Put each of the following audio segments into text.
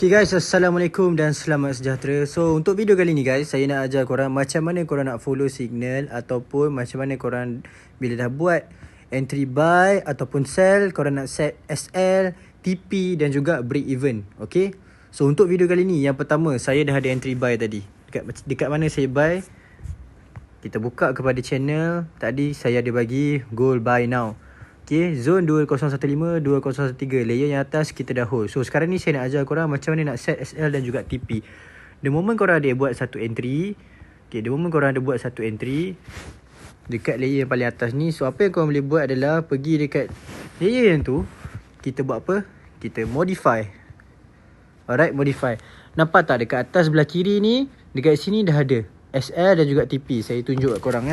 Okay guys, Assalamualaikum dan selamat sejahtera. So untuk video kali ni guys, saya nak ajar korang macam mana korang nak follow signal ataupun macam mana korang bila dah buat entry buy ataupun sell, korang nak set SL, TP dan juga break even. Okay, so untuk video kali ni, yang pertama saya dah ada entry buy tadi. Dekat mana saya buy, kita buka kepada channel. Tadi saya ada bagi gold buy now. Okay, zone 2015, 2013, layer yang atas kita dah hold. So sekarang ni saya nak ajar korang macam mana nak set SL dan juga TP. The moment korang ada buat satu entry, okay, the moment korang ada buat satu entry dekat layer yang paling atas ni, so apa yang korang boleh buat adalah pergi dekat layer yang tu, kita buat apa? Kita modify. Alright, modify. Nampak tak dekat atas sebelah kiri ni, dekat sini dah ada SL dan juga TP. Saya tunjuk kat korang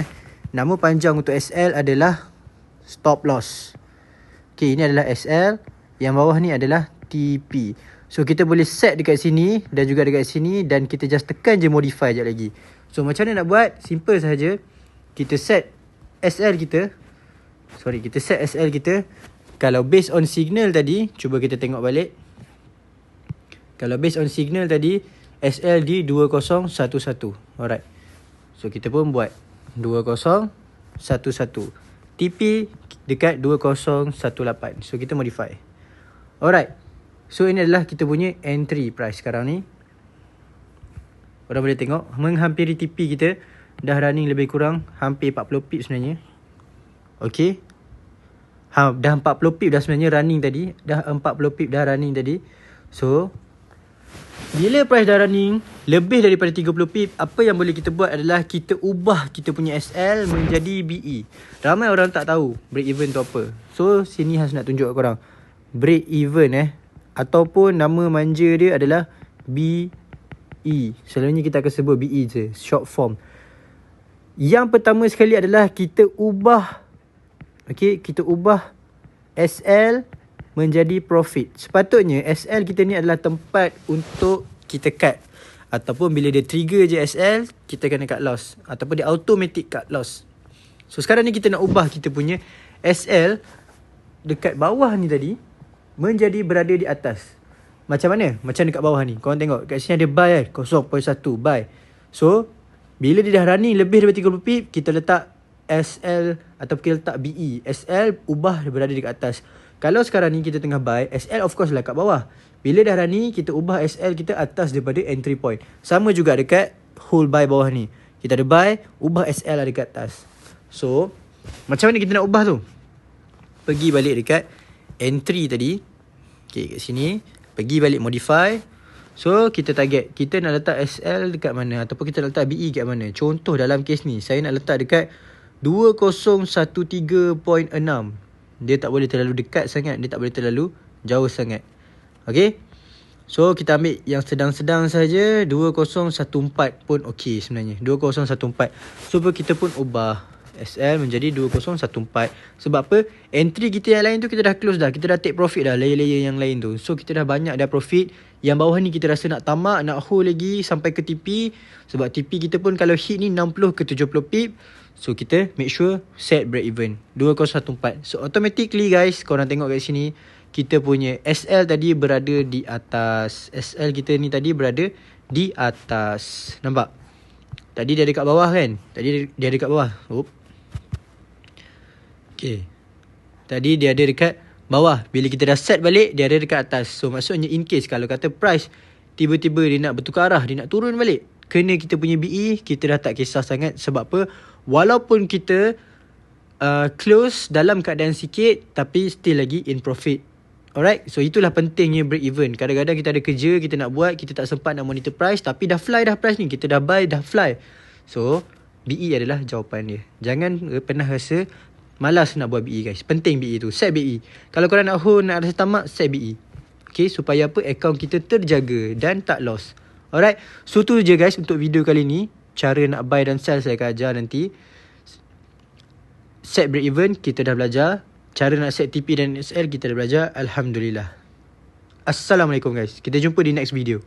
Nama panjang untuk SL adalah stop loss. Okay, ini adalah SL. Yang bawah ni adalah TP. So kita boleh set dekat sini dan juga dekat sini, dan kita just tekan je modify sekejap lagi. So macam mana nak buat? Simple sahaja. Kita set SL kita. Kita set SL kita. Kalau based on signal tadi, cuba kita tengok balik. Kalau based on signal tadi, SL di 2011. Alright. So kita pun buat 2011. TP dekat 2018. So kita modify. Alright. So ini adalah kita punya entry price sekarang ni. Korang boleh tengok menghampiri TP kita. Dah running lebih kurang hampir 40 pip sebenarnya. Okay, dah 40 pip dah sebenarnya running tadi. Dah 40 pip dah running tadi. So bila price dah running lebih daripada 30 pip, apa yang boleh kita buat adalah kita ubah kita punya SL menjadi BE. Ramai orang tak tahu break even tu apa. So sini Has nak tunjuk kat korang. Break even ataupun nama manja dia adalah BE. Selalunya kita akan sebut BE je, short form. Yang pertama sekali adalah kita ubah, okay, kita ubah SL menjadi profit. Sepatutnya SL kita ni adalah tempat untuk kita cut, ataupun bila dia trigger je SL, kita kena cut loss, ataupun dia automatic cut loss. So sekarang ni kita nak ubah kita punya SL dekat bawah ni tadi menjadi berada di atas. Macam mana? Macam dekat bawah ni. Korang tengok kat sini ada buy 0.1 buy. So bila dia dah running lebih daripada 30 pip, kita letak SL ataupun kita letak BE. SL ubah berada dekat atas. Kalau sekarang ni kita tengah buy, SL of course lah kat bawah. Bila dah running, kita ubah SL kita atas daripada entry point. Sama juga dekat hold buy bawah ni. Kita ada buy, ubah SL lah dekat atas. So macam mana kita nak ubah tu? Pergi balik dekat entry tadi. Okay, kat sini. Pergi balik modify. So kita target, kita nak letak SL dekat mana, ataupun kita nak letak BE kat mana. Contoh dalam kes ni, saya nak letak dekat 2013.6. Dia tak boleh terlalu dekat sangat, dia tak boleh terlalu jauh sangat. Okay, so kita ambil yang sedang-sedang saja. 2014 pun okey sebenarnya, 2014. So kita pun ubah SL menjadi 2014. Sebab apa? Entry kita yang lain tu kita dah close dah, kita dah take profit dah, layer-layer yang lain tu. So kita dah banyak dah profit. Yang bawah ni kita rasa nak tamak, nak hold lagi sampai ke TP. Sebab TP kita pun kalau hit ni 60 ke 70 pip. So kita make sure set break even 2014. So automatically guys, korang tengok kat sini, kita punya SL tadi berada di atas. SL kita ni tadi berada di atas. Nampak? Tadi dia dekat bawah kan? Tadi dia dekat bawah. Okay, tadi dia ada dekat bawah. Bila kita dah set balik, dia ada dekat atas. So maksudnya in case kalau kata price tiba-tiba dia nak bertukar arah, dia nak turun balik, kena kita punya BE, kita dah tak kisah sangat. Sebab apa? Walaupun kita close dalam keadaan sikit, tapi still lagi in profit. Alright, so itulah pentingnya break even. Kadang-kadang kita ada kerja, kita nak buat, kita tak sempat nak monitor price, tapi dah fly dah price ni, kita dah buy, dah fly. So BE adalah jawapan dia. Jangan pernah rasa malas nak buat BE guys. Penting BE tu. Set BE. Kalau korang nak hold, nak rasa tamak, set BE. Okay, supaya apa? Account kita terjaga dan tak loss. Alright, so tu je guys untuk video kali ni. Cara nak buy dan sell saya akan ajar nanti. Set break even kita dah belajar. Cara nak set TP dan SL kita dah belajar. Alhamdulillah. Assalamualaikum guys. Kita jumpa di next video.